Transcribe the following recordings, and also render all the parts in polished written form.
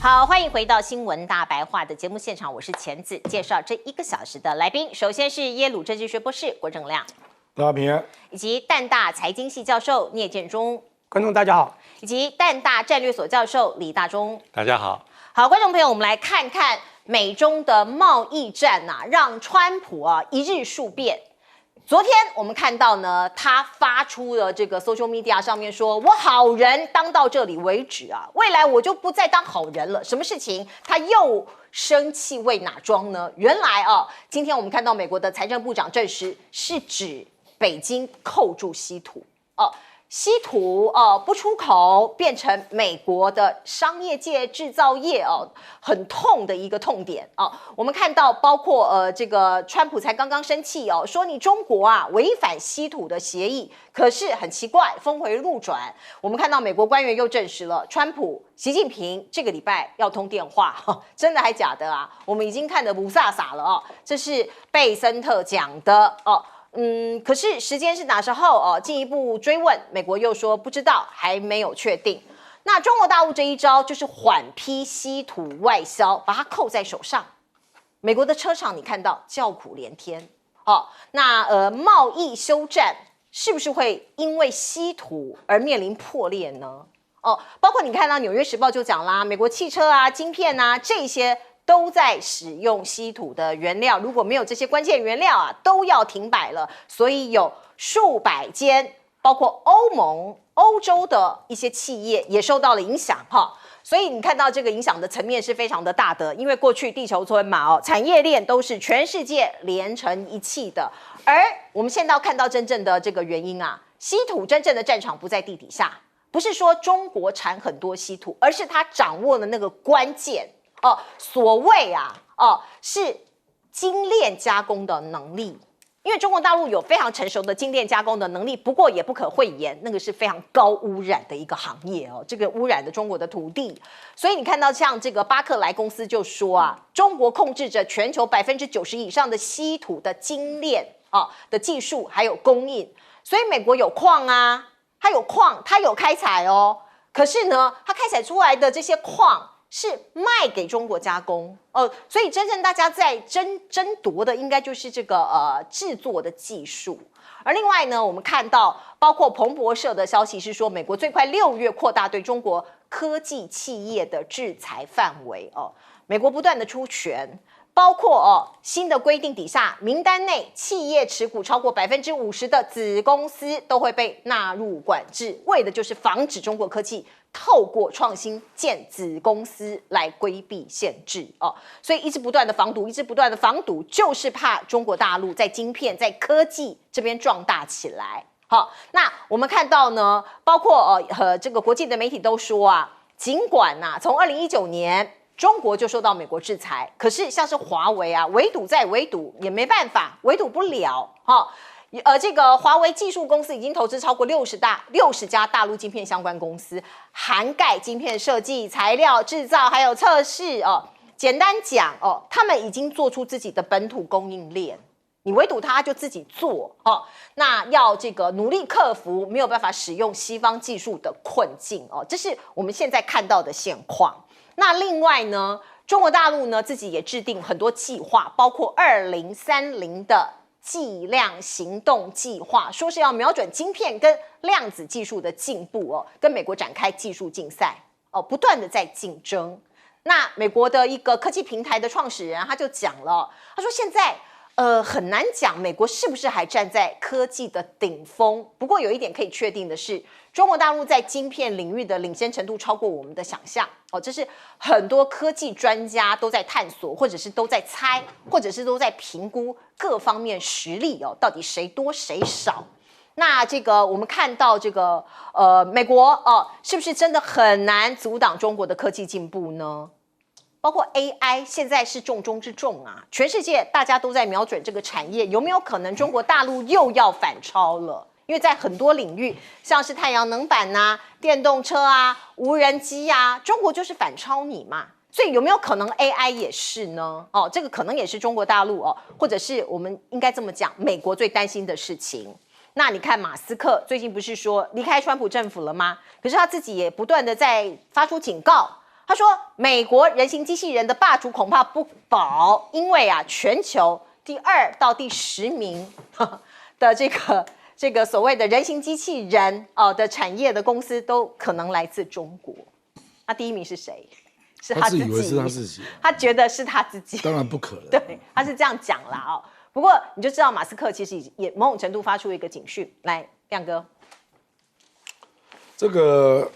好，欢迎回到新闻大白话的节目现场，我是钱子，介绍这1个小时的来宾。首先是耶鲁政治学博士郭正亮，大家平安，以及淡大财经系教授聂建中，观众大家好，以及淡大战略所教授李大中，大家好。好，观众朋友，我们来看看美中的贸易战让川普一日数变。昨天我们看到呢，他发出了这个 social media 上面说，我好人当到这里为止未来我就不再当好人了。什么事情？他又生气为哪桩呢？原来今天我们看到美国的财政部长证实，是指北京扣住稀土稀土不出口，变成美国的商业界制造业很痛的一个痛点我们看到，包括这个川普才刚刚生气说你中国违反稀土的协议，可是很奇怪，峰回路转，我们看到美国官员又证实了，川普、习近平这个礼拜要通电话，真的还假的我们已经看得不飒飒了这是贝森特讲的可是时间是哪时候进一步追问，美国又说不知道，还没有确定。那中国大陆这一招就是缓批稀土外销，把它扣在手上。美国的车厂你看到叫苦连天那贸易休战是不是会因为稀土而面临破裂呢？包括你看到《纽约时报》就讲啦，美国汽车晶片这些都在使用稀土的原料，如果没有这些关键原料都要停摆了。所以有数百间，包括欧洲的一些企业也受到了影响所以你看到这个影响的层面是非常的大的，因为过去地球村嘛产业链都是全世界连成一气的，而我们现在要看到真正的这个原因稀土真正的战场不在地底下，不是说中国产很多稀土，而是它掌握了那个关键所谓是精炼加工的能力，因为中国大陆有非常成熟的精炼加工的能力，不过也不可讳言，那个是非常高污染的一个行业这个污染的中国的土地。所以你看到像这个巴克莱公司就说中国控制着全球90%以上的稀土的精炼的技术还有供应，所以美国有矿它有矿，它有开采可是呢，它开采出来的这些矿是卖给中国加工所以真正大家在争夺的应该就是这个制作的技术。而另外呢，我们看到包括彭博社的消息是说，美国最快6月扩大对中国科技企业的制裁范围美国不断的出拳，包括新的规定底下，名单内企业持股超过50%的子公司都会被纳入管制，为的就是防止中国科技透过创新建子公司来规避限制所以一直不断的防堵，就是怕中国大陆在晶片在科技这边壮大起来。那我们看到呢，包括这个国际的媒体都说尽管从2019年中国就受到美国制裁，可是像是华为围堵再围堵也没办法，围堵不了这个华为技术公司已经投资超过60家大陆晶片相关公司，涵盖晶片设计、材料制造还有测试简单讲他们已经做出自己的本土供应链，你围堵它就自己做那要这个努力克服没有办法使用西方技术的困境这是我们现在看到的现况。那另外呢，中国大陆呢自己也制定很多计划，包括2030的计量行动计划，说是要瞄准晶片跟量子技术的进步跟美国展开技术竞赛不断的在竞争。那美国的一个科技平台的创始人他就讲了，他说现在很难讲美国是不是还站在科技的顶峰，不过有一点可以确定的是，中国大陆在晶片领域的领先程度超过我们的想象这是很多科技专家都在探索，或者是都在猜，或者是都在评估各方面实力到底谁多谁少。那这个我们看到这个美国是不是真的很难阻挡中国的科技进步呢？包括 AI 现在是重中之重全世界大家都在瞄准这个产业，有没有可能中国大陆又要反超了？因为在很多领域，像是太阳能板电动车无人机中国就是反超你嘛。所以有没有可能 AI 也是呢？这个可能也是中国大陆或者是我们应该这么讲，美国最担心的事情。那你看马斯克最近不是说离开川普政府了吗？可是他自己也不断的在发出警告。他说，美国人形机器人的霸主恐怕不保，因为啊，全球第2到第10名的这个所谓的人形机器人的产业的公司都可能来自中国。那第1名是谁？是他自己。他自以为是他自己，他觉得是他自己。当然不可能。对，他是这样讲啦哦。不过你就知道，马斯克其实也某种程度发出一个警讯。来，亮哥，这个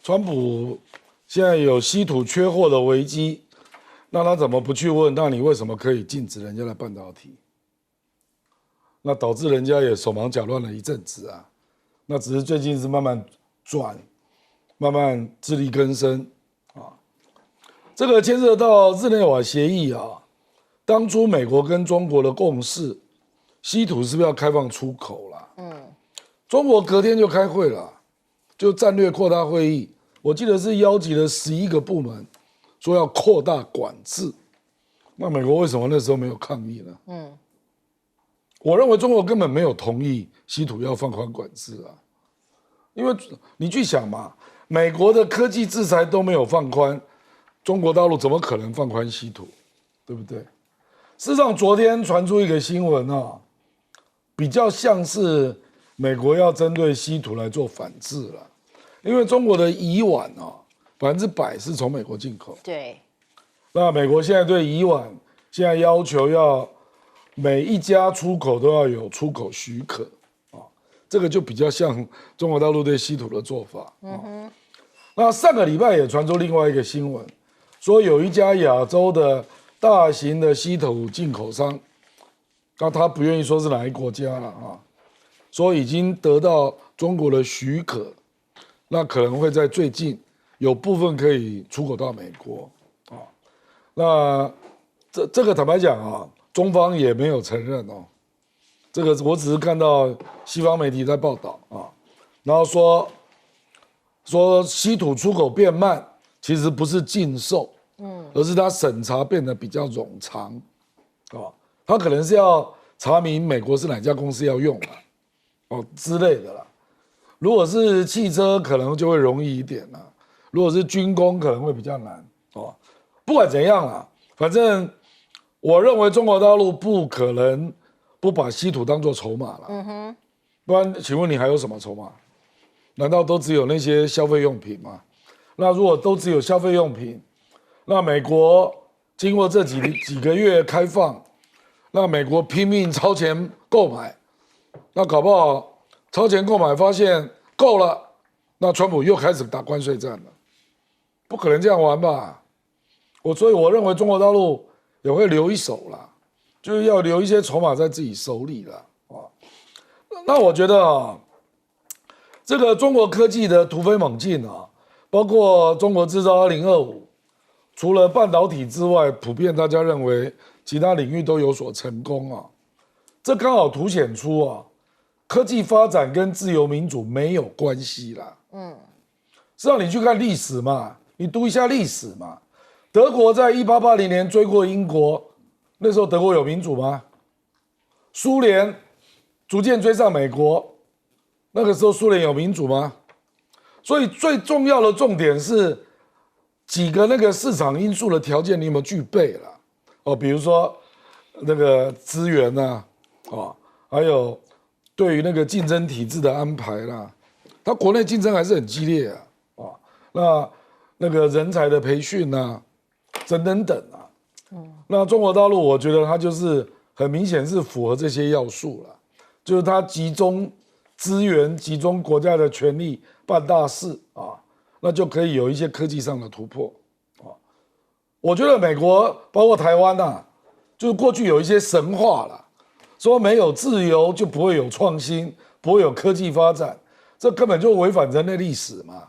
川普现在有稀土缺货的危机，那他怎么不去问？那你为什么可以禁止人家的半导体？那导致人家也手忙脚乱了一阵子啊。那只是最近是慢慢转，慢慢自力更生啊。这个牵涉到日内瓦协议啊，当初美国跟中国的共识，稀土是不是要开放出口啦？中国隔天就开会了，就战略扩大会议，我记得是邀集了11个部门，说要扩大管制。那美国为什么那时候没有抗议呢？我认为中国根本没有同意稀土要放宽管制啊，因为你去想嘛，美国的科技制裁都没有放宽，中国大陆怎么可能放宽稀土，对不对？事实上，昨天传出一个新闻啊，比较像是美国要针对稀土来做反制了，因为中国的乙烷啊，100%是从美国进口。对。那美国现在对乙烷现在要求要每一家出口都要有出口许可啊，这个就比较像中国大陆对稀土的做法。那上个礼拜也传出另外一个新闻，说有一家亚洲的大型的稀土进口商，那他不愿意说是哪一国家了啊，说已经得到中国的许可，那可能会在最近有部分可以出口到美国啊。那这个坦白讲啊，中方也没有承认哦。这个我只是看到西方媒体在报道啊，然后说稀土出口变慢，其实不是禁售，而是它审查变得比较冗长，啊，它可能是要查明美国是哪家公司要用哦之类的啦。如果是汽车，可能就会容易一点啦；如果是军工，可能会比较难哦。不管怎样啦，反正我认为中国大陆不可能不把稀土当作筹码了。不然，请问你还有什么筹码？难道都只有那些消费用品吗？那如果都只有消费用品，那美国经过这几个月开放，那美国拼命超前购买，那搞不好超前购买发现够了，那川普又开始打关税战了，不可能这样玩吧？所以我认为中国大陆也会留一手啦，就是要留一些筹码在自己手里啦。那我觉得啊，这个中国科技的突飞猛进啊，包括中国制造2025，除了半导体之外，普遍大家认为其他领域都有所成功啊。这刚好凸显出啊，科技发展跟自由民主没有关系啦。实际上你去看历史嘛，你读一下历史嘛。德国在1880年追过英国，那时候德国有民主吗？苏联逐渐追上美国，那个时候苏联有民主吗？所以最重要的重点是几个那个市场因素的条件你有没有具备了？比如说那个资源啊，还有对于那个竞争体制的安排啦，它国内竞争还是很激烈啊，那个人才的培训啊，等等啊，那中国大陆我觉得它就是很明显是符合这些要素了，就是它集中资源、集中国家的权力办大事啊，那就可以有一些科技上的突破啊。我觉得美国包括台湾啊，就是过去有一些神话了，说没有自由就不会有创新，不会有科技发展，这根本就违反人类历史嘛。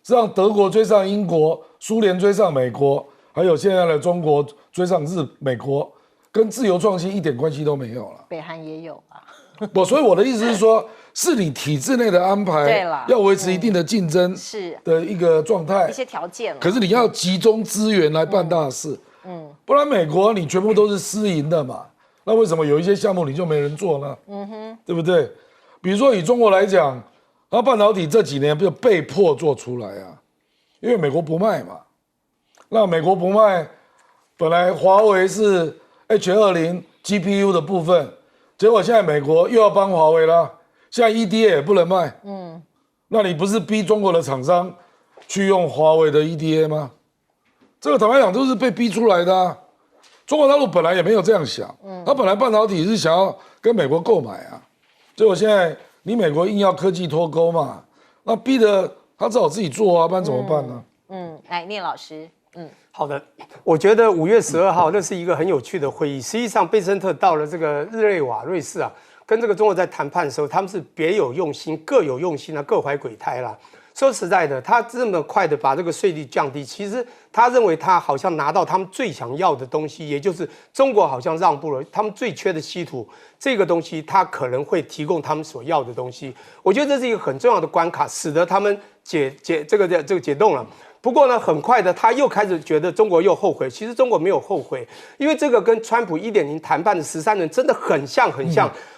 让德国追上英国，苏联追上美国，还有现在的中国追上美国，跟自由创新一点关系都没有了。北韩也有啊。所以我的意思是说，是你体制内的安排，要维持一定的竞争的一个状态，一些条件。可是你要集中资源来办大事，不然美国你全部都是私营的嘛，那为什么有一些项目你就没人做呢？对不对？比如说以中国来讲，它半导体这几年不就被迫做出来啊？因为美国不卖嘛。那美国不卖，本来华为是 H20 GPU 的部分，结果现在美国又要帮华为啦，现在 EDA 也不能卖。那你不是逼中国的厂商去用华为的 EDA 吗？这个坦白讲都是被逼出来的啊。中国大陆本来也没有这样想，他本来半导体是想要跟美国购买啊，结果现在你美国硬要科技脱钩嘛，那逼得他只好自己做啊，不然怎么办呢？来，聂老师，好的，我觉得5月12号那是一个很有趣的会议。实际上，贝森特到了这个日内瓦瑞士啊，跟这个中国在谈判的时候，他们是别有用心，各有用心啊，各怀鬼胎啦。说实在的，他这么快的把这个税率降低，其实他认为他好像拿到他们最想要的东西，也就是中国好像让步了，他们最缺的稀土这个东西，他可能会提供他们所要的东西。我觉得这是一个很重要的关卡，使得他们解冻了。不过呢，很快的他又开始觉得中国又后悔。其实中国没有后悔，因为这个跟川普1.0谈判的13人真的很像。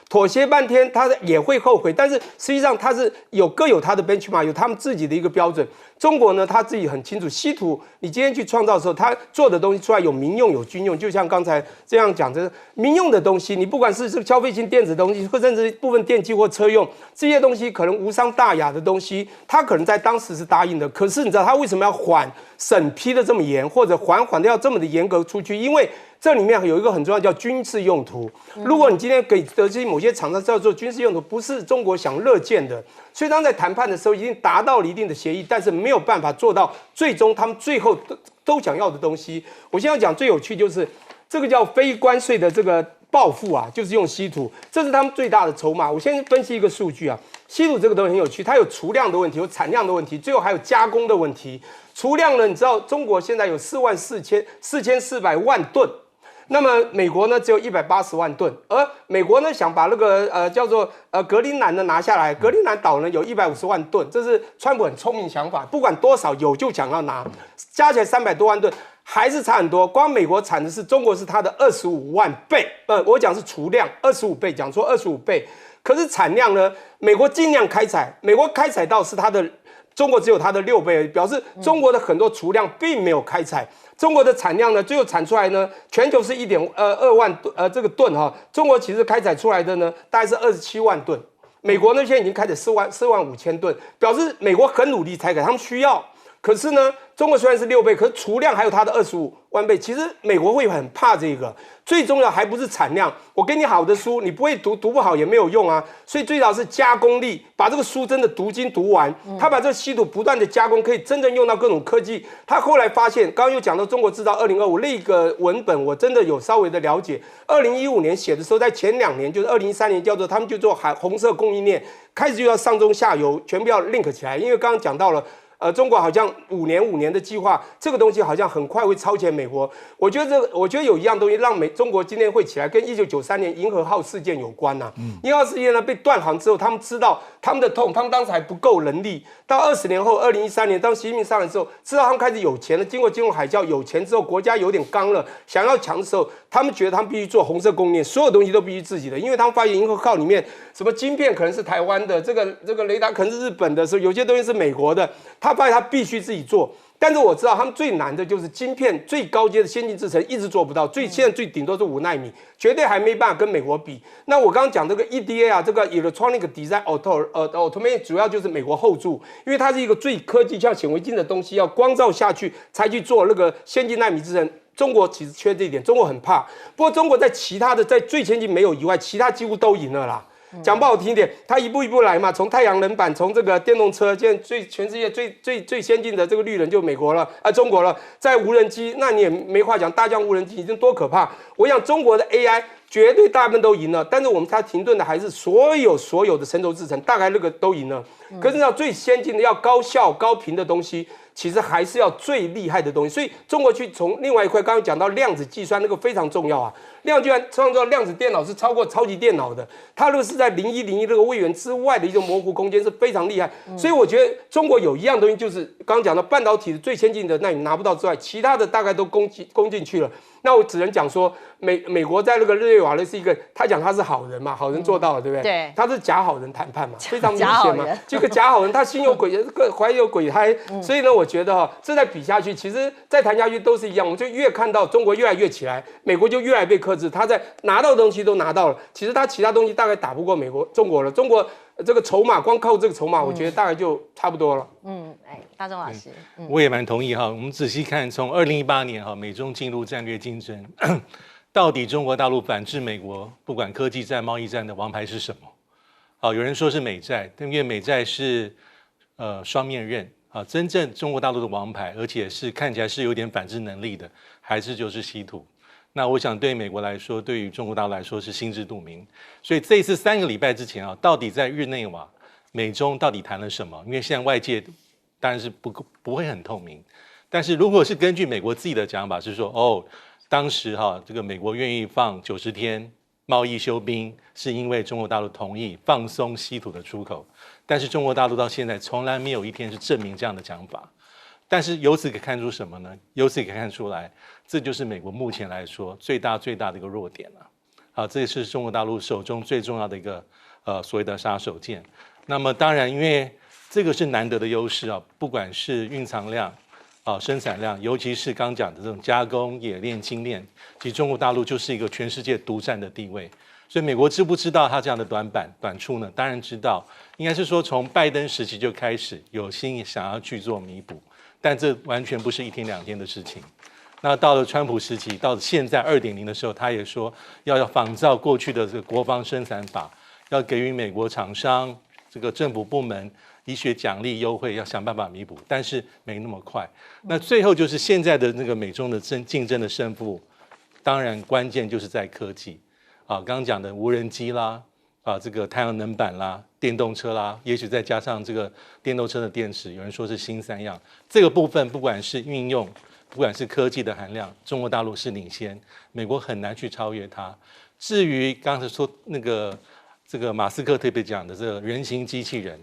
妥协半天，他也会后悔，但是实际上他是各有他的 benchmark， 有他们自己的一个标准。中国呢，他自己很清楚，稀土你今天去创造的时候，他做的东西出来有民用有军用，就像刚才这样讲的，民用的东西，你不管是这个消费性电子的东西，或甚至部分电器或车用这些东西，可能无伤大雅的东西，他可能在当时是答应的。可是你知道他为什么要缓审批的这么严，或者缓的要这么的严格出去？因为这里面有一个很重要叫军事用途。如果你今天给德基某些厂商叫做军事用途，不是中国想乐见的。所以当在谈判的时候已经达到了一定的协议，但是没有办法做到最终他们最后都想要的东西。我现在讲最有趣就是这个叫非关税的这个报复啊，就是用稀土，这是他们最大的筹码。我先分析一个数据啊，稀土这个东西很有趣，它有储量的问题，有产量的问题，最后还有加工的问题。储量呢，你知道中国现在有4400万吨。那么美国呢只有180万吨，而美国呢想把那个叫做格陵兰呢拿下来，格陵兰岛呢有150万吨，这是川普很聪明想法，不管多少有就想要拿，加起来300多万吨，还是差很多。光美国产的是中国是它的25万倍，我讲是储量25倍，讲错25倍，可是产量呢，美国尽量开采，美国开采到是它的。中国只有它的6倍而已，表示中国的很多储量并没有开采。中国的产量呢，最后产出来呢，全球是1.2万这个吨哈，中国其实开采出来的呢，大概是27万吨。美国呢现在已经开采4万5千吨，表示美国很努力采采，他们需要。可是呢，中国虽然是6倍，可是储量还有它的25万倍。其实美国会很怕这个，最重要还不是产量。我给你好的书，你不会读，读不好也没有用啊。所以最早是加工力，把这个书真的读经读完。他把这个稀土不断的加工，可以真正用到各种科技。他后来发现，刚刚又讲到中国制造2025那个文本，我真的有稍微的了解。2015年写的时候，在前2年，就是2013年，叫做他们就做红色供应链，开始就要上中下游全部要 link 起来，因为刚刚讲到了。中国好像5年的计划，这个东西好像很快会超前美国。我觉得有一样东西让中国今天会起来，跟1993年银河号事件有关呐。银河号事件呢被断航之后，他们知道他们的痛，他们当时还不够能力。到20年后，2013年当习近平上来之后，知道他们开始有钱了，经过金融海啸有钱之后，国家有点刚了，想要强的时候，他们觉得他们必须做红色供应链，所有东西都必须自己的，因为他们发现银河号里面什么晶片可能是台湾的，这个雷达可能是日本的，所以有些东西是美国的。他发现他必须自己做，但是我知道他们最难的就是晶片最高阶的先进制程一直做不到，现在最顶多是5奈米，绝对还没办法跟美国比。那我刚刚讲这个 EDA 啊，这个 Electronic Design Automation 主要就是美国后助，因为它是一个最科技像显微镜的东西，要光照下去才去做那个先进奈米制程。中国其实缺这一点，中国很怕。不过中国在其他的在最先进没有以外，其他几乎都赢了啦。讲不好听一点，它一步一步来嘛，从太阳能板，从这个电动车，现在全世界最先进的这个绿能就美国了，中国了。在无人机，那你也没话讲，大疆无人机已经多可怕。我想中国的 AI 绝对大部分都赢了，但是我们它停顿的还是所有的成熟制程，大概那个都赢了。可是要最先进的要高效高频的东西。其实还是要最厉害的东西，所以中国去从另外一块，刚刚讲到量子计算那个非常重要啊。量子计算创造量子电脑是超过超级电脑的，它那个是在0101这个位元之外的一种模糊空间是非常厉害。所以我觉得中国有一样东西，就是刚刚讲到半导体的最先进的，那你拿不到之外，其他的大概都攻进去了。那我只能讲说，美国在那个日内瓦是一个，他讲他是好人嘛，好人做到了，对不对？对，他是假好人谈判嘛，非常明假好显嘛人。这个假好人，他心有鬼，怀有鬼胎，所以呢，我觉得这再比下去，其实再谈下去都是一样，我们就越看到中国越来越起来，美国就越来越被克制，他在拿到的东西都拿到了，其实他其他东西大概打不过中国了，中国。这个筹码光靠这个筹码，我觉得大概就差不多了。大中老师，我也蛮同意哈。我们仔细看，从2018年哈，美中进入战略竞争，到底中国大陆反制美国，不管科技战、贸易战的王牌是什么？好，有人说是美债，但因为美债是双面刃啊，真正中国大陆的王牌，而且是看起来是有点反制能力的，还是就是稀土。那我想对美国来说，对于中国大陆来说是心知肚明。所以这一次3个礼拜之前啊，到底在日内瓦，美中到底谈了什么？因为现在外界当然是不会很透明。但是如果是根据美国自己的讲法，是说当时这个美国愿意放90天贸易休兵，是因为中国大陆同意放松稀土的出口。但是中国大陆到现在从来没有一天是证明这样的讲法。但是由此可以看出什么呢？由此可以看出来，这就是美国目前来说最大的一个弱点了。好，这也是中国大陆手中最重要的一个所谓的杀手锏。那么当然，因为这个是难得的优势啊，不管是蕴藏量生产量，尤其是刚讲的这种加工、冶炼、精炼，其实中国大陆就是一个全世界独占的地位。所以美国知不知道它这样的短处呢？当然知道，应该是说从拜登时期就开始有心想要去做弥补。但这完全不是1天2天的事情。那到了川普时期，到了现在2.0的时候，他也说要仿照过去的这个国防生产法，要给予美国厂商、这个政府部门一些奖励优惠，要想办法弥补，但是没那么快。那最后就是现在的那个美中的竞争的胜负，当然关键就是在科技刚刚讲的无人机啦。这个太阳能板啦、电动车啦，也许再加上这个电动车的电池，有人说是新3样。这个部分不管是运用，不管是科技的含量，中国大陆是领先，美国很难去超越它。至于刚才说这个马斯克特别讲的这个人形机器人，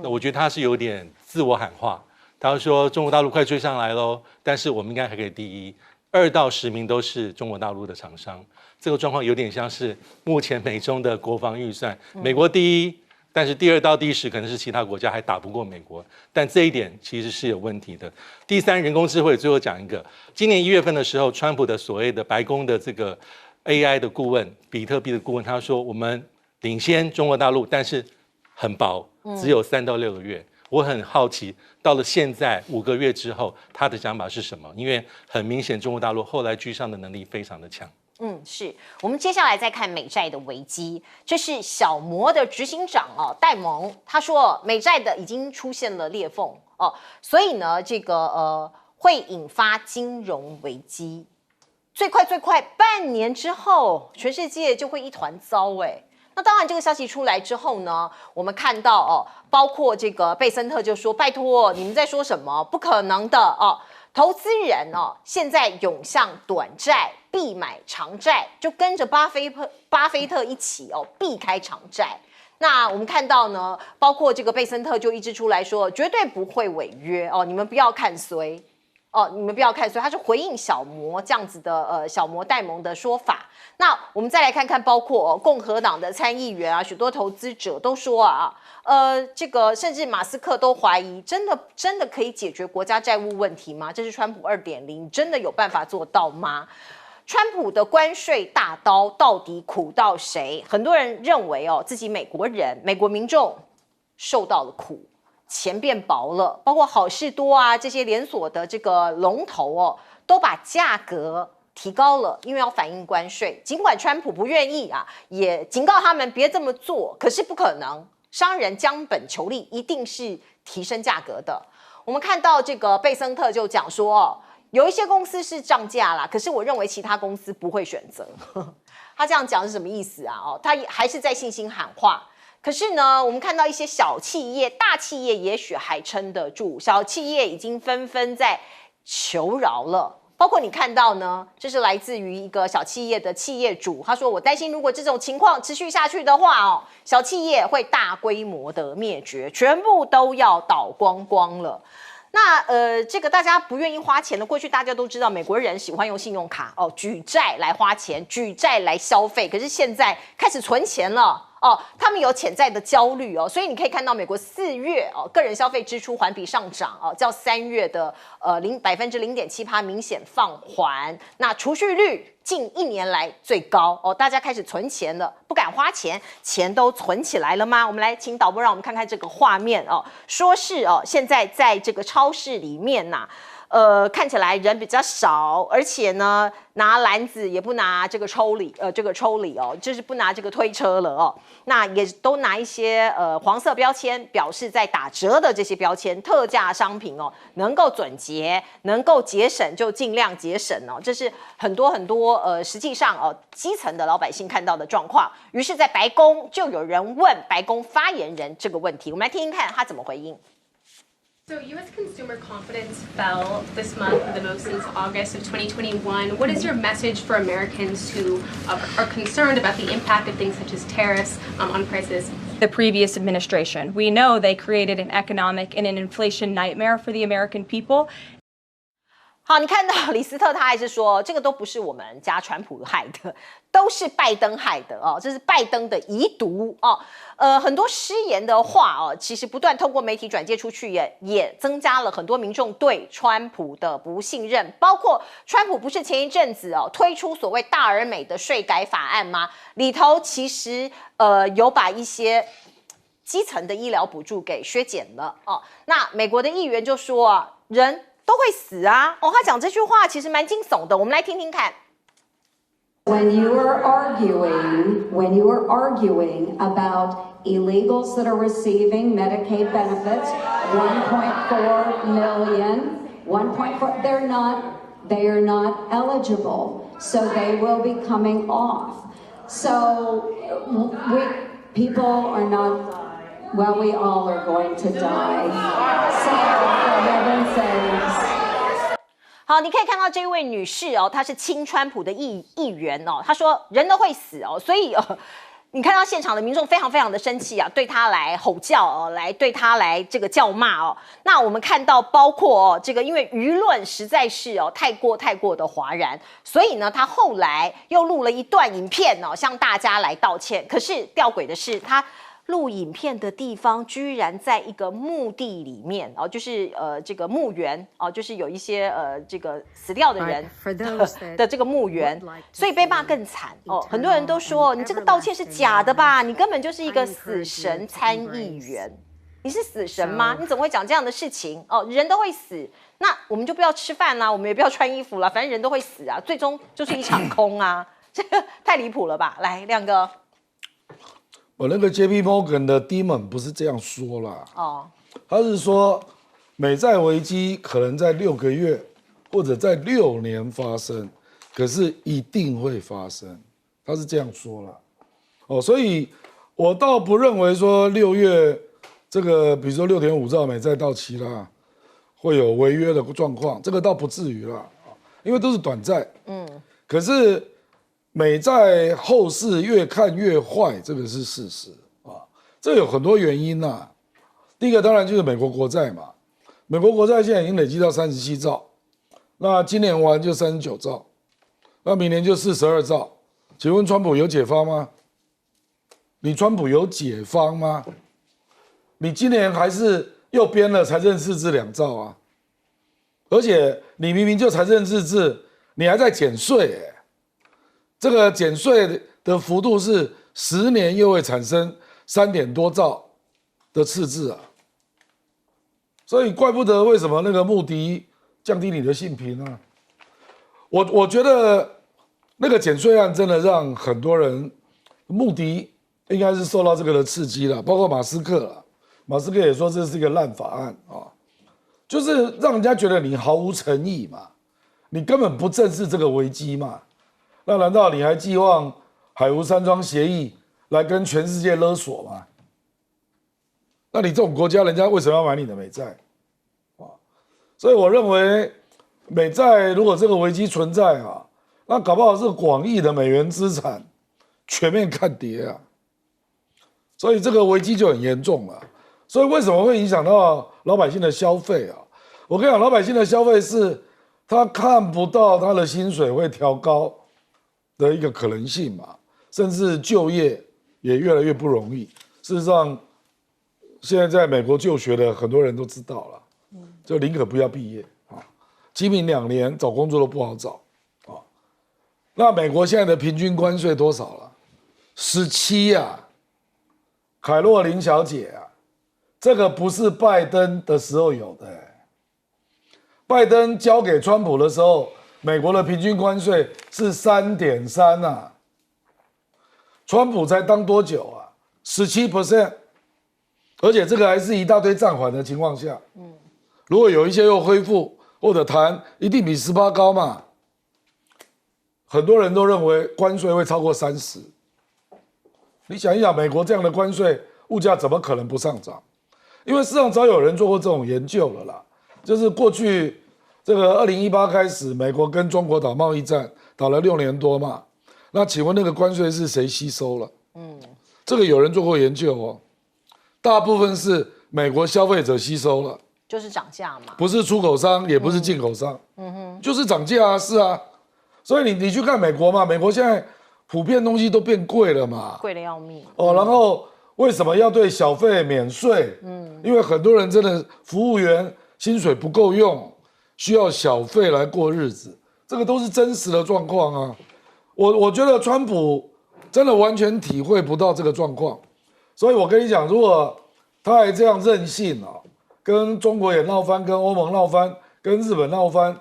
那我觉得他是有点自我喊话。他说中国大陆快追上来喽，但是我们应该还可以第一，2到10名都是中国大陆的厂商。这个状况有点像是目前美中的国防预算，美国第一，但是第2到第10可能是其他国家还打不过美国，但这一点其实是有问题的。第3，人工智慧，最后讲一个，今年1月份的时候，川普的所谓的白宫的这个 AI 的顾问，比特币的顾问，他说我们领先中国大陆，但是很薄，只有3到6个月。我很好奇，到了现在5个月之后，他的想法是什么？因为很明显，中国大陆后来居上的能力非常的强。是我们接下来再看美债的危机，这是小摩的执行长戴蒙，他说美债的已经出现了裂缝所以呢，这个会引发金融危机，最快半年之后，全世界就会一团糟那当然，这个消息出来之后呢，我们看到包括这个贝森特就说：“拜托，你们在说什么？不可能的投资人现在涌向短债，避买长债，就跟着巴菲特一起避开长债。那我们看到呢，包括这个贝森特就一直出来说，绝对不会违约你们不要看衰你们不要看衰，他是回应小摩这样子的小摩戴蒙的说法。那我们再来看看，包括共和党的参议员许多投资者都说这个甚至马斯克都怀疑，真的可以解决国家债务问题吗？这是川普2.0，真的有办法做到吗？川普的关税大刀到底苦到谁？很多人认为自己美国人、美国民众受到了苦，钱变薄了，包括好事多这些连锁的这个龙头都把价格提高了，因为要反映关税。尽管川普不愿意也警告他们别这么做，可是不可能。商人将本求利，一定是提升价格的。我们看到这个贝森特就讲说有一些公司是涨价啦，可是我认为其他公司不会选择。他这样讲是什么意思他还是在信心喊话。可是呢，我们看到一些小企业、大企业也许还撑得住，小企业已经纷纷在求饶了。包括你看到呢，这是来自于一个小企业的企业主，他说：“我担心，如果这种情况持续下去的话小企业会大规模的灭绝，全部都要倒光光了。”那这个大家不愿意花钱的，过去大家都知道，美国人喜欢用信用卡举债来花钱，举债来消费。可是现在开始存钱了他们有潜在的焦虑所以你可以看到美国4月个人消费支出环比上涨较3月的0.78%明显放缓。那储蓄率近1年来最高大家开始存钱了，不敢花钱，钱都存起来了吗？我们来请导播让我们看看这个画面说是现在在这个超市里面看起来人比较少，而且呢，拿篮子也不拿这个抽礼就是不拿这个推车了那也都拿一些黄色标签，表示在打折的这些标签，特价商品能够准节，能够节省就尽量节省这是很多实际上基层的老百姓看到的状况。于是，在白宫就有人问白宫发言人这个问题，我们来听听看他怎么回应。So U.S. consumer confidence fell this month the most since August of 2021. What is your message for Americans who are concerned about the impact of things such as tariffs on prices? The previous administration. We know they created an economic and an inflation nightmare for the American people. 好，你看到李斯特他还是说，这个都不是我们家川普害的，都是拜登害的这是拜登的遗毒很多失言的话其实不断透过媒体转介出去也增加了很多民众对川普的不信任。包括川普不是前一阵子推出所谓大而美的税改法案吗？里头其实有把一些基层的医疗补助给削减了那美国的议员就说人都会死他讲这句话其实蛮惊悚的，我们来听听看。When you are arguing about illegals that are receiving Medicaid benefits, 1.4 million, 1.4, they are not eligible, so they will be coming off. So people are not. Well, we all are going to die. So, for heaven's sakes. 好，你可以看到这位女士她是亲川普的议员她说人都会死所以你看到现场的民众非常非常的生气对她来吼叫来对她来这个叫骂那我们看到包括这个因为舆论实在是太过的哗然，所以呢她后来又录了一段影片向大家来道歉。可是吊诡的是她录影片的地方居然在一个墓地里面就是这个墓园就是有一些这个死掉的人的这个墓园，所以被骂更惨很多人都说你这个道歉是假的吧，你根本就是一个死神参议员，你是死神吗？你怎么会讲这样的事情人都会死，那我们就不要吃饭啦，我们也不要穿衣服啦，反正人都会死最终就是一场空这个太离谱了吧。来，亮哥。我那个 JP Morgan 的 Demon 不是这样说啦他是说美债危机可能在6个月或者在6年发生，可是一定会发生，他是这样说啦所以我倒不认为说6月这个比如说 6.5 兆美债到期啦，会有违约的状况，这个倒不至于啦因为都是短债可是美债后市越看越坏，这个是事实这有很多原因第一个当然就是美国国债嘛，美国国债现在已经累积到37兆，那今年完就39兆，那明年就42兆。请问川普有解方吗？你川普有解方吗？你今年还是又编了财政赤字2兆而且你明明就财政赤字，你还在减税这个减税的幅度是10年又会产生3点多兆的赤字所以怪不得为什么那个穆迪降低你的信评我觉得那个减税案真的让很多人，穆迪应该是受到这个的刺激了，包括马斯克也说这是一个烂法案就是让人家觉得你毫无诚意嘛，你根本不正视这个危机嘛。那难道你还寄望海湖山庄协议来跟全世界勒索吗？那你这种国家，人家为什么要买你的美债所以我认为美债如果这个危机存在那搞不好是广义的美元资产全面看跌所以这个危机就很严重了。所以为什么会影响到老百姓的消费我跟你讲，老百姓的消费是他看不到他的薪水会调高的一个可能性嘛，甚至就业也越来越不容易。事实上，现在在美国就学的很多人都知道了，就宁可不要毕业啊，基民2年找工作都不好找啊。那美国现在的平均关税多少了？17呀，凯洛琳小姐啊，这个不是拜登的时候有的。拜登交给川普的时候，美国的平均关税是3.3啊，川普才当多久啊？17%，而且这个还是一大堆暂缓的情况下，如果有一些又恢复或者谈，一定比18高嘛。很多人都认为关税会超过30，你想一想，美国这样的关税，物价怎么可能不上涨？因为市场早有人做过这种研究了啦。就是过去这个2018开始，美国跟中国打贸易战，打了6年多嘛。那请问那个关税是谁吸收了？这个有人做过研究哦，大部分是美国消费者吸收了，就是涨价嘛，不是出口商，也不是进口商，就是涨价啊，是啊。所以你去看美国嘛，美国现在普遍东西都变贵了嘛，贵的要命哦。然后为什么要对小费免税？因为很多人真的服务员薪水不够用，需要小费来过日子，这个都是真实的状况啊。我觉得川普真的完全体会不到这个状况，所以我跟你讲，如果他还这样任性啊，跟中国也闹翻，跟欧盟闹翻，跟日本闹翻，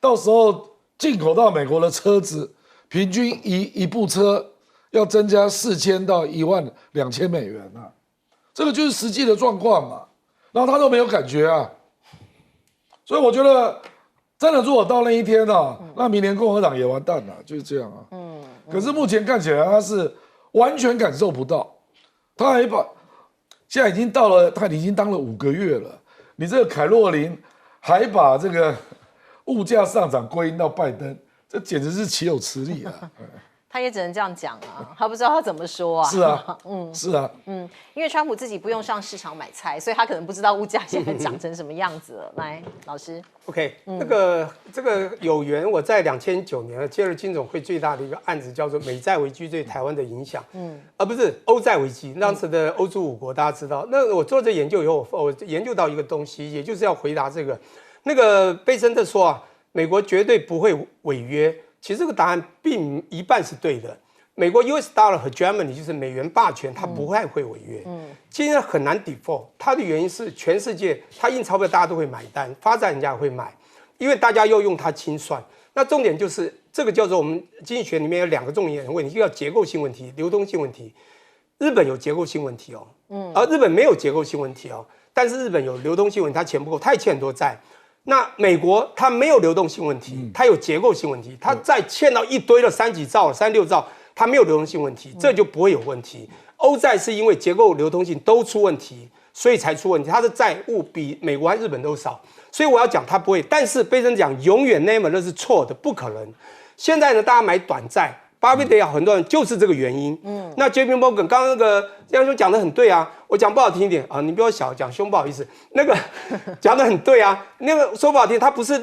到时候进口到美国的车子，平均一部车要增加4000到12000美元啊，这个就是实际的状况嘛。然后他都没有感觉啊，所以我觉得真的如果到那一天啊，那明年共和党也完蛋了，就是这样啊。可是目前看起来他是完全感受不到，他还把现在已经到了，他已经当了5个月了，你这个凯洛琳还把这个物价上涨归因到拜登，这简直是岂有此理啊！他也只能这样讲啊，他不知道他怎么说啊。是啊，是啊，因为川普自己不用上市场买菜，所以他可能不知道物价现在涨成什么样子了。来，老师 OK，这个有缘，我在2009年接了金总会最大的一个案子，叫做美债危机对台湾的影响，而不是欧债危机。当时的欧洲5国大家知道，那我做这研究以后，我研究到一个东西，也就是要回答这个，那个贝森特说啊，美国绝对不会违约。其实这个答案并一半是对的。美国 US dollar 和 Germany 就是美元霸权，它不太会违约。今天很难 default， 它的原因是全世界它印钞票大家都会买单，发债人家也会买，因为大家要用它清算。那重点就是这个叫做我们经济学里面有2个重点问题，一个叫结构性问题、流动性问题。日本有结构性问题哦，而日本没有结构性问题哦，但是日本有流动性问题，它钱不够，它也欠很多债。那美国它没有流动性问题，它有结构性问题，它债欠到一堆了，3几兆、36兆，它没有流动性问题，这就不会有问题。欧债是因为结构、流通性都出问题，所以才出问题。它的债务比美国和日本都少，所以我要讲它不会。但是贝森讲永远 never 那是错的，不可能。现在呢，大家买短债，巴菲特也好，很多人就是这个原因。那 JP Morgan 刚刚那个江兄讲的很对啊，我讲不好听一点啊，你比我小，讲凶不好意思。那个讲的很对啊，那个说不好听，他不是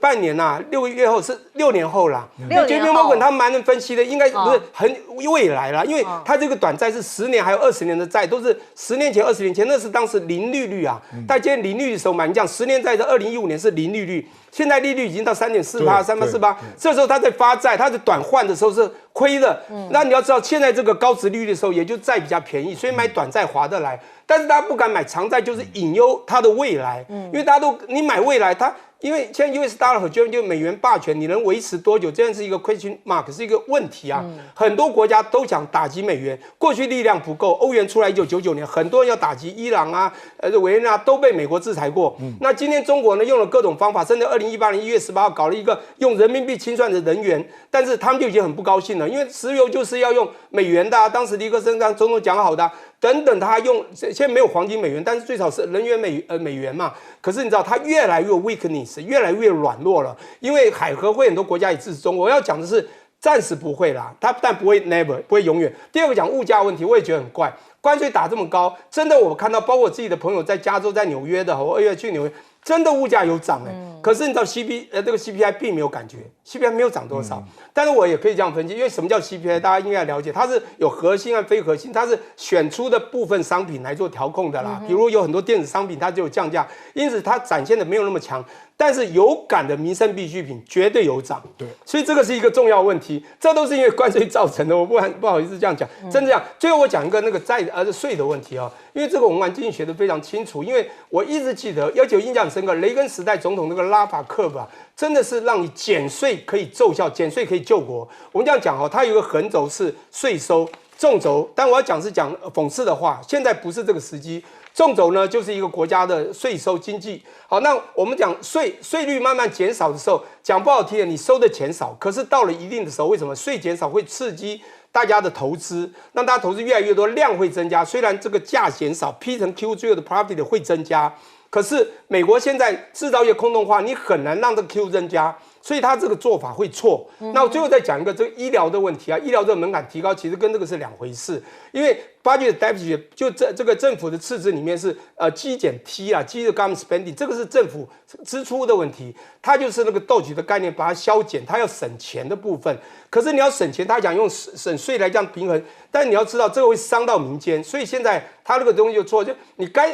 半年呐，6个月后是6年后啦。6年后 JP Morgan 他蛮能分析的，应该不是很未来啦，因为他这个短债是10年还有20年的债，都是10年前、20年前，那是当时零利率啊。但今天零利率的时候嘛，你讲10年债在2015年是零利率，现在利率已经到3.4%、3.48%，这时候他在发债，他的短换的时候是亏的。那你要知道，现在这个高殖利率的时候，也就债比较便宜，所以买短债划得来。但是大家不敢买长债，就是隐忧它的未来，因为大家都你买未来，它因为现在 US dollar 和 Germany 就美元霸权，你能维持多久？这样是一个 question mark， 是一个问题啊。很多国家都想打击美元，过去力量不够。欧元出来1999年，很多人要打击伊朗啊、委内瑞拉都被美国制裁过。那今天中国呢用了各种方法，甚至2018年1月18号搞了一个用人民币清算的人员，但是他们就已经很不高兴了，因为石油就是要用美元的啊，当时尼克森总统讲好的啊。等等，他用现在没有黄金美元，但是最少是人员美元嘛。可是你知道，它越来越 weakness， 越来越软弱了。因为海合会很多国家也支持中国。我要讲的是，暂时不会啦，它但不会 never 不会永远。第二个讲物价问题，我也觉得很怪，关税打这么高，真的我看到，包括我自己的朋友在加州、在纽约的，我2月去纽约，真的物价有涨可是你知道这个 CPI 并没有感觉 ，CPI 没有涨多少。但是我也可以这样分析，因为什么叫 CPI， 大家应该了解，它是有核心和非核心，它是选出的部分商品来做调控的啦。比如有很多电子商品它就有降价，因此它展现的没有那么强。但是有感的民生必需品绝对有涨，对，所以这个是一个重要问题，这都是因为关税造成的。我不好意思这样讲，真这样。最后我讲一个那个税的问题啊，因为这个我们玩经济学的非常清楚，因为我一直记得，而且我印象很深刻，雷根时代总统那个拉法克吧，真的是让你减税可以奏效，减税可以救国。我们这样讲哈，它有一个横轴是税收，纵轴，但我要讲是讲讽刺的话，现在不是这个时机。纵轴呢，就是一个国家的税收经济。好，那我们讲税率慢慢减少的时候，讲不好听的，你收的钱少，可是到了一定的时候，为什么税减少会刺激大家的投资，让大家投资越来越多，量会增加。虽然这个价减少 ，P 乘 Q 最后的 profit 会增加，可是美国现在制造业空洞化，你很难让这个 Q 增加。所以他这个做法会错。那我最后再讲一个这个医疗的问题啊，医疗这个门槛提高，其实跟这个是两回事。因为 budget deficit 就这个政府的赤字里面是G 减 T 啊 ，G 的 government spending， 这个是政府支出的问题，它就是那个Doge的概念，把它削减，它要省钱的部分。可是你要省钱，他讲用省税来这样平衡，但你要知道这个会伤到民间，所以现在他那个东西就错，就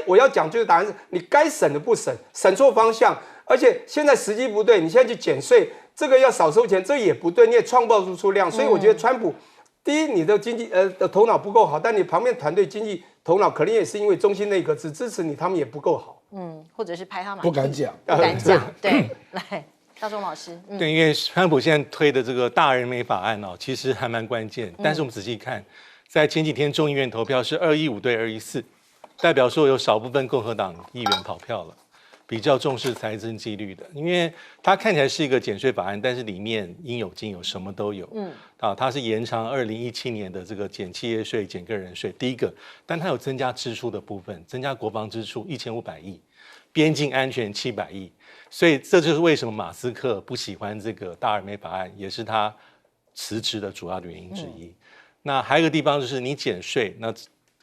我要讲就是答案是你该省的不省，省错方向。而且现在时机不对，你现在去减税，这个要少收钱，这也不对，你也创造出量。所以我觉得川普，第一，你的经济的头脑不够好，但你旁边团队经济头脑可能也是因为中心内阁只支持你，他们也不够好。或者是拍他马屁，不敢讲，对，来，大钟老师，对，因为川普现在推的这个大人美法案哦，其实还蛮关键。但是我们仔细看，在前几天众议院投票是215对214，代表说有少部分共和党议员跑票了。比较重视财政纪律的，因为它看起来是一个减税法案，但是里面应有尽有，什么都有。它是延长2017年的这个减企业税、减个人税，第一个，但它有增加支出的部分，增加国防支出1500亿，边境安全700亿，所以这就是为什么马斯克不喜欢这个大而美法案，也是他辞职的主要的原因之一。那还有一个地方就是你减税，那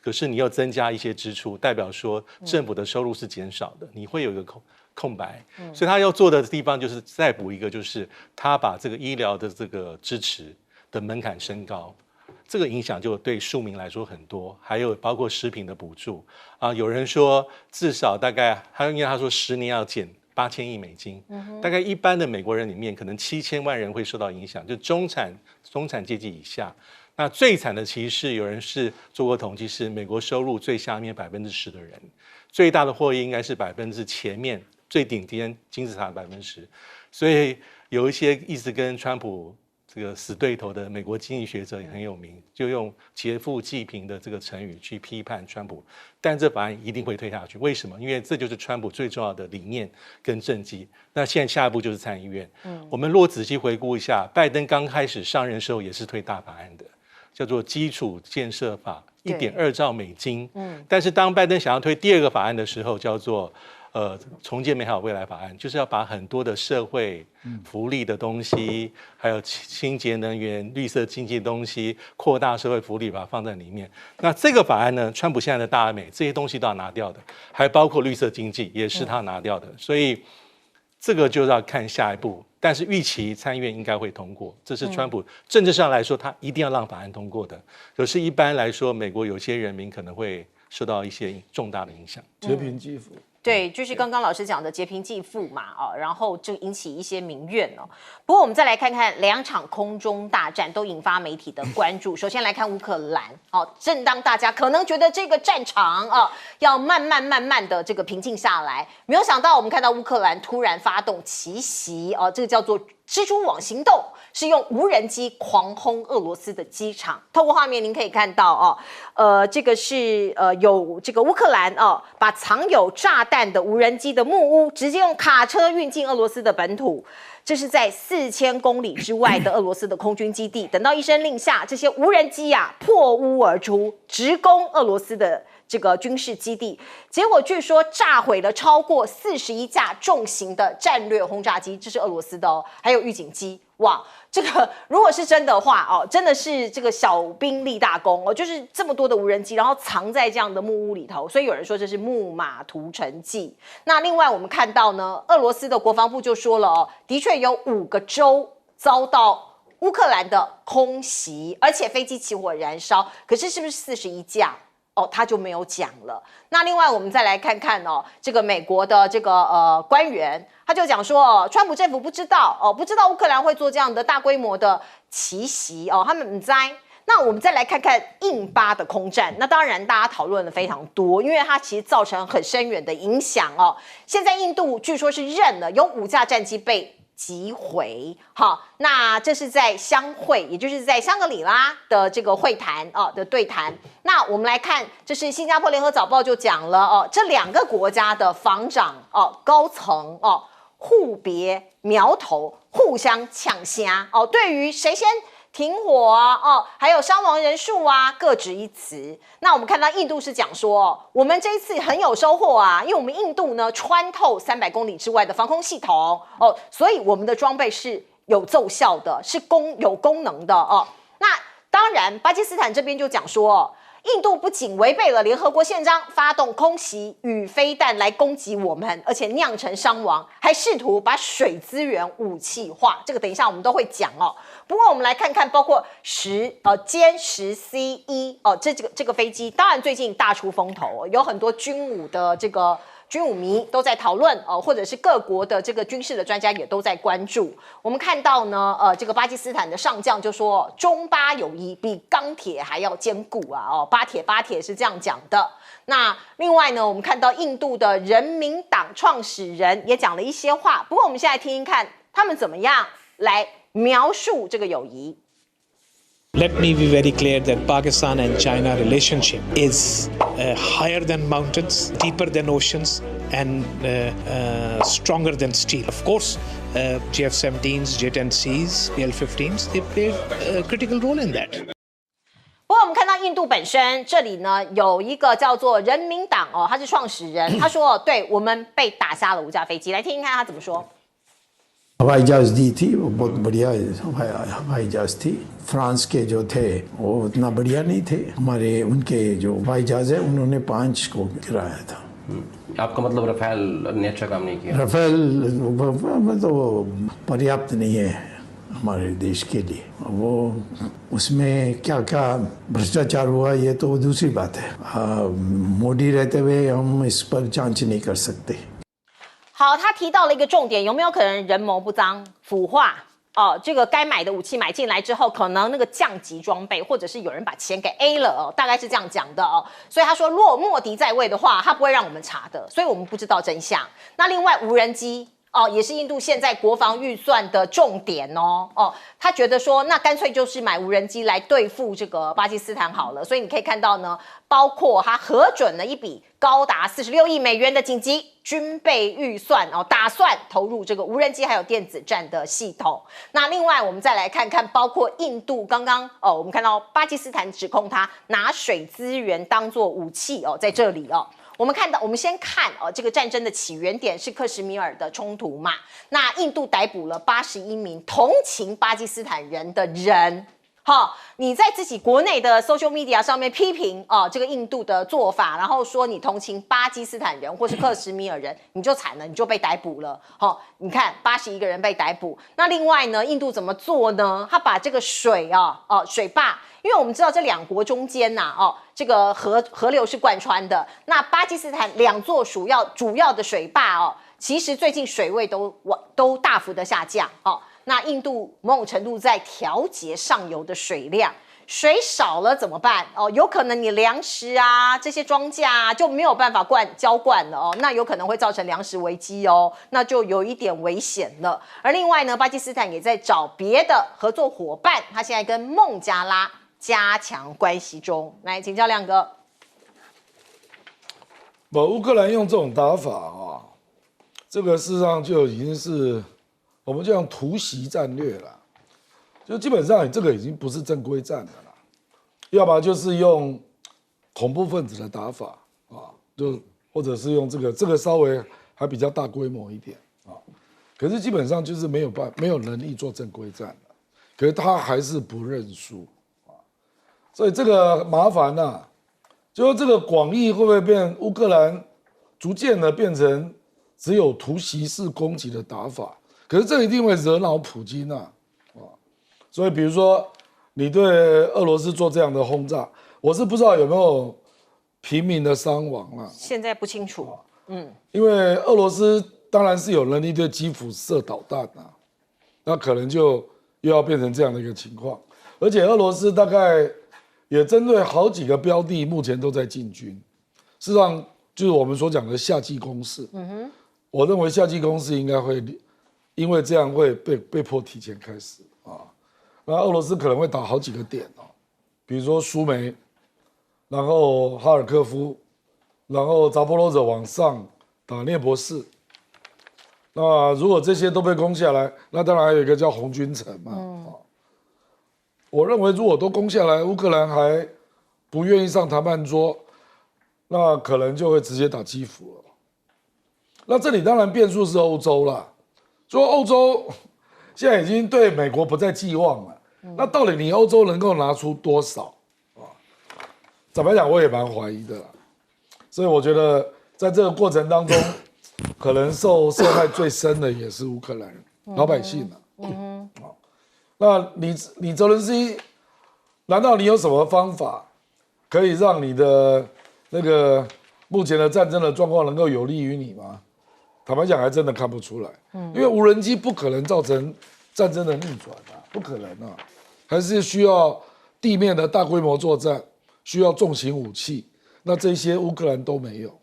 可是你要增加一些支出，代表说政府的收入是减少的，你会有一个空白。所以他要做的地方就是再补一个，就是他把这个医疗的这个支持的门槛升高，这个影响就对庶民来说很多。还有包括食品的补助啊，有人说至少大概，因为他说10年要减8000亿美金，大概一般的美国人里面可能7000万人会受到影响，就中产阶级以下。那最惨的其实是有人是做过统计，是美国收入最下面10%的人，最大的获益应该是前面最顶尖金字塔的10%。所以有一些一直跟川普这个死对头的美国经济学者也很有名，就用劫富济贫的这个成语去批判川普，但这法案一定会推下去。为什么？因为这就是川普最重要的理念跟政绩。那现在下一步就是参议院。我们若仔细回顾一下，拜登刚开始上任的时候也是推大法案的。叫做基础建设法，1.2兆美金。但是当拜登想要推第二个法案的时候，叫做重建美好未来法案，就是要把很多的社会福利的东西，还有清洁能源、绿色经济的东西，扩大社会福利，把它放在里面。那这个法案呢，川普现在的大而美这些东西都要拿掉的，还包括绿色经济也是他拿掉的，所以这个就要看下一步。但是预期参议院应该会通过，这是川普政治上来说，他一定要让法案通过的。可是一般来说，美国有些人民可能会受到一些重大的影响。劫贫济富。对，就是刚刚老师讲的劫贫济富嘛，然后就引起一些民怨哦。不过我们再来看看2场空中大战都引发媒体的关注。首先来看乌克兰，正当大家可能觉得这个战场要慢慢的这个平静下来，没有想到我们看到乌克兰突然发动奇袭，这个叫做蜘蛛网行动，是用无人机狂轰俄罗斯的机场。透过画面您可以看到这个是有这个乌克兰把藏有炸弹的无人机的木屋直接用卡车运进俄罗斯的本土。这是在4000公里之外的俄罗斯的空军基地。等到一声令下，这些无人机破屋而出，直攻俄罗斯的这个军事基地。结果据说炸毁了超过41架重型的战略轰炸机，这是俄罗斯的还有预警机。哇，这个如果是真的话哦，真的是这个小兵立大功哦，就是这么多的无人机，然后藏在这样的木屋里头，所以有人说这是木马屠城记。那另外我们看到呢，俄罗斯的国防部就说了哦，的确有5个州遭到乌克兰的空袭，而且飞机起火燃烧，可是是不是41架？哦，他就没有讲了。那另外我们再来看看哦，这个美国的这个官员，他就讲说哦，川普政府不知道哦，不知道乌克兰会做这样的大规模的奇袭哦，他们不知道。那我们再来看看印巴的空战，那当然大家讨论的非常多，因为它其实造成很深远的影响哦。现在印度据说是认了，有5架战机被击毁。好，那这是在相会，也就是在香格里拉的这个会谈的对谈。那我们来看，这是新加坡联合早报就讲了哦，这2个国家的防长高层互别苗头，互相抢虾哦，对于谁先停火啊还有伤亡人数啊各执一词。那我们看到印度是讲说我们这一次很有收获啊，因为我们印度呢穿透300公里之外的防空系统所以我们的装备是有奏效的，是有功能的那当然巴基斯坦这边就讲说印度不仅违背了联合国宪章，发动空袭与飞弹来攻击我们，而且酿成伤亡，还试图把水资源武器化。这个等一下我们都会讲不过我们来看看，包括歼10C1这个飞机，当然最近大出风头，有很多军武的这个军武迷都在讨论或者是各国的这个军事的专家也都在关注。我们看到呢，这个巴基斯坦的上将就说，中巴友谊比钢铁还要坚固啊！巴铁是这样讲的。那另外呢，我们看到印度的人民党创始人也讲了一些话，不过我们现在听听看他们怎么样来描述这个友谊。Let me be very clear that Pakistan and China relationship is higher than mountains, deeper than oceans, and stronger than steel. Of course, GF-17s, J-10Cs, PL-15s, they played a critical role in that. 不过我们看到印度本身这里呢有一个叫做人民党他是创始人，他说对我们被打下了5架飞机，来听听看他怎么说。हवाई जहाज दी थी, वो बहुत बढ़िया हवाई जहाज थी। फ्रांस के जो थे वो उतना बढ़िया नहीं थे, हमारे उनके जो हवाई जहाज है उन्होंने 5 को गिराया था। आपका मतलब रफेल ने अच्छा काम नहीं किया? रफेल तो पर्याप्त नहीं है हमारे देश के लिए, वो उसमें क्या क्या भ्रष्टाचार हुआ ये तो दूसरी बात है। मोदी रहते हुए हम इस पर जांच नहीं कर सकते। 好，他提到了一个重点，有没有可能人谋不臧、腐化？这个该买的武器买进来之后，可能那个降级装备，或者是有人把钱给 A 了大概是这样讲的所以他说，若莫迪在位的话，他不会让我们查的，所以我们不知道真相。那另外无人机。也是印度现在国防预算的重点他觉得说，那干脆就是买无人机来对付这个巴基斯坦好了。所以你可以看到呢，包括他核准了一笔高达46亿美元的紧急军备预算打算投入这个无人机还有电子战的系统。那另外我们再来看看，包括印度刚刚我们看到巴基斯坦指控他拿水资源当作武器在这里我们先看这个战争的起源点是克什米尔的冲突嘛。那印度逮捕了81名同情巴基斯坦人的人。你在自己国内的 social media 上面批评这个印度的做法，然后说你同情巴基斯坦人或是克什米尔人，你就惨了，你就被逮捕了。你看81个人被逮捕。那另外呢，印度怎么做呢？他把这个水水坝，因为我们知道这2国中间这个河流是贯穿的。那巴基斯坦2座主要的水坝其实最近水位都大幅的下降那印度某种程度在调节上游的水量，水少了怎么办有可能你粮食这些庄稼就没有办法浇灌了那有可能会造成粮食危机那就有一点危险了。而另外呢，巴基斯坦也在找别的合作伙伴，他现在跟孟加拉加强关系中。来，请教亮哥。乌克兰用这种打法这个事实上就已经是我们叫突袭战略了，就基本上你这个已经不是正规战的了，要么就是用恐怖分子的打法就或者是用这个稍微还比较大规模一点可是基本上就是没有能力做正规战了，可是他还是不认输啊，所以这个麻烦呐，就说这个广义会不会变乌克兰逐渐的变成只有突袭式攻击的打法？可是这一定会惹恼普京啊，所以比如说你对俄罗斯做这样的轰炸，我是不知道有没有平民的伤亡啊，现在不清楚。因为俄罗斯当然是有能力对基辅射导弹啊，那可能就又要变成这样的一个情况，而且俄罗斯大概也针对好几个标的，目前都在进军。事实上，就是我们所讲的夏季攻势。我认为夏季攻势应该会因为这样会被迫提前开始啊。那俄罗斯可能会打好几个点哦，比如说苏梅，然后哈尔科夫，然后扎波罗热往上打涅伯士。那如果这些都被攻下来，那当然还有一个叫红军城嘛。我认为如果都攻下来，乌克兰还不愿意上谈判桌，那可能就会直接打基辅了。那这里当然变数是欧洲啦，说欧洲现在已经对美国不再寄望了，那到底你欧洲能够拿出多少啊？坦白讲，我也蛮怀疑的啦。所以我觉得在这个过程当中，可能受害最深的也是乌克兰人、老百姓啊。那你泽伦斯基，难道你有什么方法可以让你的那个目前的战争的状况能够有利于你吗？坦白讲，还真的看不出来。因为无人机不可能造成战争的逆转啊，不可能啊，还是需要地面的大规模作战，需要重型武器。那这些乌克兰都没有。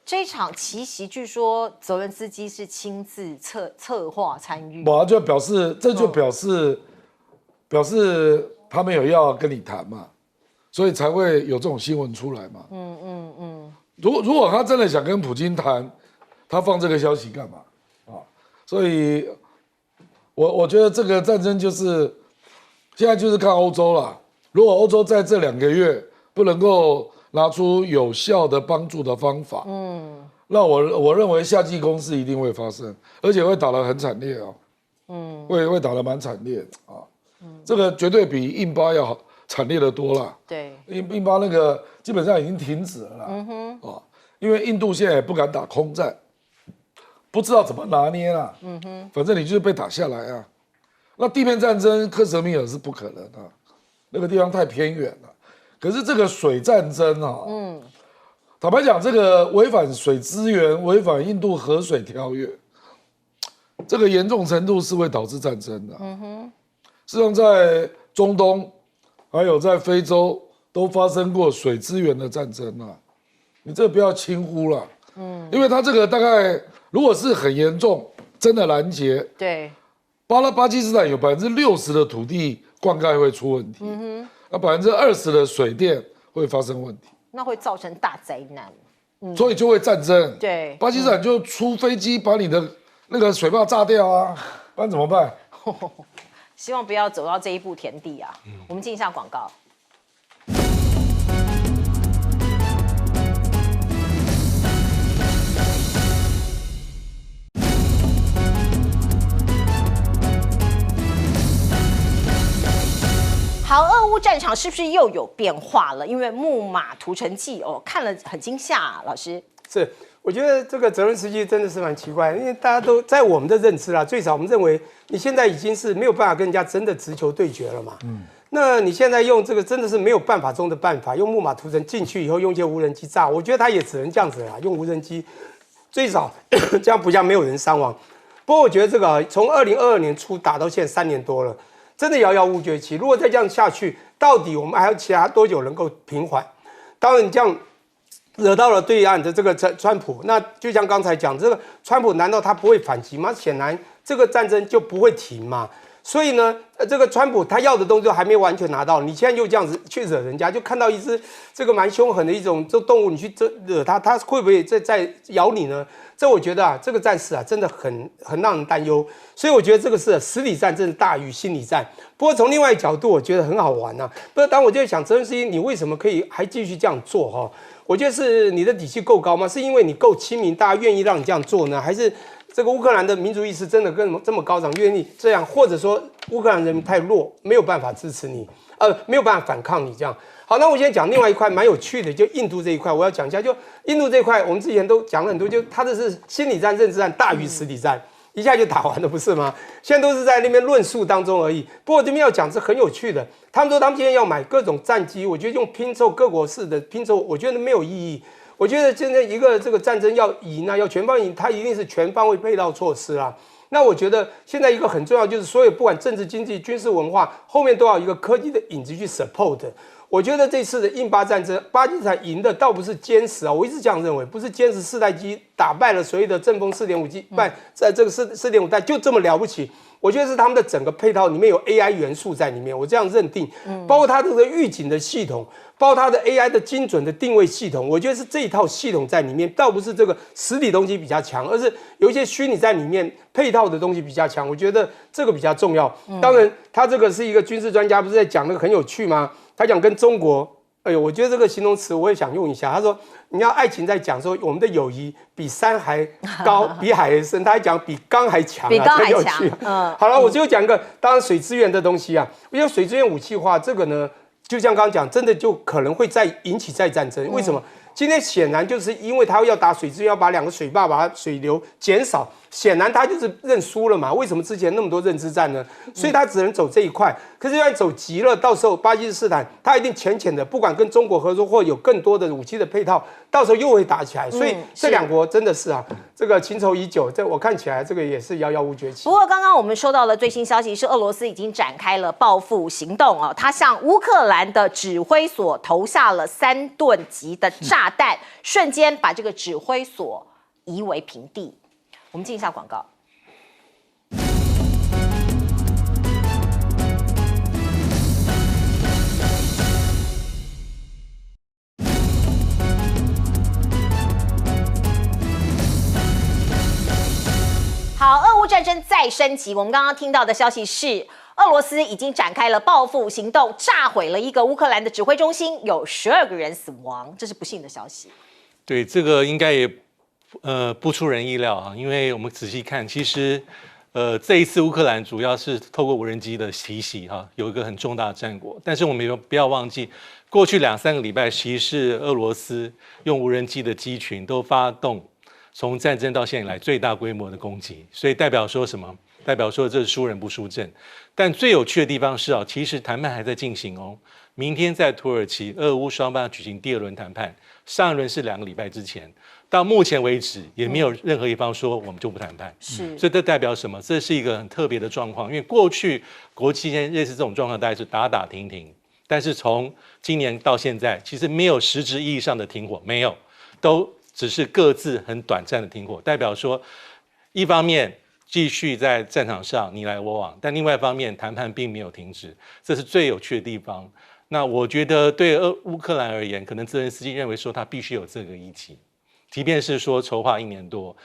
这一场奇袭，据说泽伦斯基是亲自策划参与，我就表示，这就表示他们有要跟你谈嘛，所以才会有这种新闻出来嘛。如果他真的想跟普京谈，他放这个消息干嘛啊？所以我觉得这个战争就是现在就是看欧洲啦。如果欧洲在这2个月不能够拿出有效的帮助的方法，那我认为夏季攻势一定会发生，而且会打得很惨烈哦，会打得蛮惨烈的啊，这个绝对比印巴要惨烈的多啦。对，印巴那个基本上已经停止了啦，因为印度现在也不敢打空战，不知道怎么拿捏啦，反正你就是被打下来啊。那地面战争，克什米尔是不可能的，那个地方太偏远了。可是这个水战争啊，坦白讲，这个违反水资源、违反印度河水条约，这个严重程度是会导致战争的。事实上，在中东还有在非洲都发生过水资源的战争啊，你这个不要轻忽了。因为它这个大概如果是很严重，真的拦截，对，巴基斯坦有60%的土地灌溉会出问题。那20%的水电会发生问题，那会造成大灾难，所以就会战争。对，巴基斯坦就出飞机把你的那个水坝炸掉啊，不然怎么办？希望不要走到这一步田地啊。我们进一下广告。好，俄乌战场是不是又有变化了？因为木马屠城记看了很惊吓啊，老师。是，我觉得这个泽伦斯基真的是蛮奇怪的，因为大家都在我们的认知啦，最少我们认为你现在已经是没有办法跟人家真的直球对决了嘛。那你现在用这个真的是没有办法中的办法，用木马屠城进去以后用一些无人机炸，我觉得他也只能这样子啦，用无人机，最少这样不像没有人伤亡。不过我觉得这个从2022年初打到现在3年多了。真的遥遥无绝期。如果再这样下去，到底我们还要其他多久能够平缓？当然，你这样惹到了对岸的这个川普，那就像刚才讲，这个川普难道他不会反击吗？显然，这个战争就不会停嘛。所以呢，这个川普他要的东西都还没完全拿到，你现在又这样子去惹人家，就看到一只这个蛮凶狠的一种这动物，你去惹它，它会不会再咬你呢？这我觉得啊，这个战事啊，真的很让人担忧。所以我觉得这个是实体战真的大于心理战。不过从另外一个角度，我觉得很好玩啊。不过当我就在想，泽伦斯基你为什么可以还继续这样做哈？我觉得是你的底气够高吗？是因为你够亲民，大家愿意让你这样做呢？还是这个乌克兰的民族意识真的跟这么高涨，愿意这样，或者说乌克兰人民太弱，没有办法支持你，没有办法反抗你这样。好，那我现在讲另外一块蛮有趣的，就印度这一块，我要讲一下。就印度这一块，我们之前都讲了很多，就它这是心理战、认知战大于实体战，一下就打完了，不是吗？现在都是在那边论述当中而已。不过这边要讲是很有趣的，他们说他们今天要买各种战机，我觉得用拼凑各国式的拼凑，我觉得没有意义。我觉得现在一个这个战争要赢啊，要全方位赢，它一定是全方位配套措施啦。那我觉得现在一个很重要就是所有不管政治、经济、军事、文化，后面都要有一个科技的影子去 support。我觉得这次的印巴战争，巴基斯坦赢的倒不是歼十啊，我一直这样认为，不是歼十4代机打败了所谓的阵风4.5机，在这个4.5代就这么了不起。我觉得是他们的整个配套里面有 AI 元素在里面，我这样认定，包括它这个预警的系统，包括它的 AI 的精准的定位系统，我觉得是这一套系统在里面，倒不是这个实体东西比较强，而是有一些虚拟在里面配套的东西比较强，我觉得这个比较重要。当然，他这个是一个军事专家，不是在讲那个很有趣吗？他讲跟中国，哎呦，我觉得这个形容词我也想用一下。他说，你要爱情在讲说我们的友谊比山还高，比海还深，他还讲比钢还强，比钢还有强。趣。好了，我最后讲一个，当然水资源的东西啊，我觉得水资源武器化这个呢，就像刚刚讲，真的就可能会引起再战争。为什么？今天显然就是因为他要打水资源，要把2个水坝把它水流减少，显然他就是认输了嘛。为什么之前那么多认知战呢？所以他只能走这一块。可是要走急了，到时候巴基斯坦他一定浅浅的，不管跟中国合作或有更多的武器的配套，到时候又会打起来。所以这2国真的是啊，这个情仇已久。这我看起来这个也是遥遥无绝期。不过刚刚我们收到的最新消息是，俄罗斯已经展开了报复行动哦，他向乌克兰的指挥所投下了3吨级的炸弹，瞬间把这个指挥所夷为平地。我们进一下广告。好，俄乌战争再升级。我们刚刚听到的消息是，俄罗斯已经展开了报复行动，炸毁了一个乌克兰的指挥中心，有12个人死亡，这是不幸的消息。对，这个应该也不出人意料啊，因为我们仔细看，其实这一次乌克兰主要是透过无人机的袭击哈，有一个很重大的战果。但是我们不要忘记，过去2-3个礼拜，其实是俄罗斯用无人机的机群都发动从战争到现在以来最大规模的攻击，所以代表说什么？代表说这是输人不输阵。但最有趣的地方是其实谈判还在进行哦。明天在土耳其，俄乌双方举行第2轮谈判，上一轮是2个礼拜之前，到目前为止也没有任何一方说我们就不谈判。所以这代表什么？这是一个很特别的状况，因为过去国际间类似这种状况，大概是打打停停，但是从今年到现在，其实没有实质意义上的停火，没有，都只是各自很短暂的停火，代表说，一方面继续在战场上你来我往，但另外一方面谈判并没有停止，这是最有趣的地方。那我觉得对乌克兰而言，可能泽连斯基认为说他必须有这个议题，即便是说筹划1年多，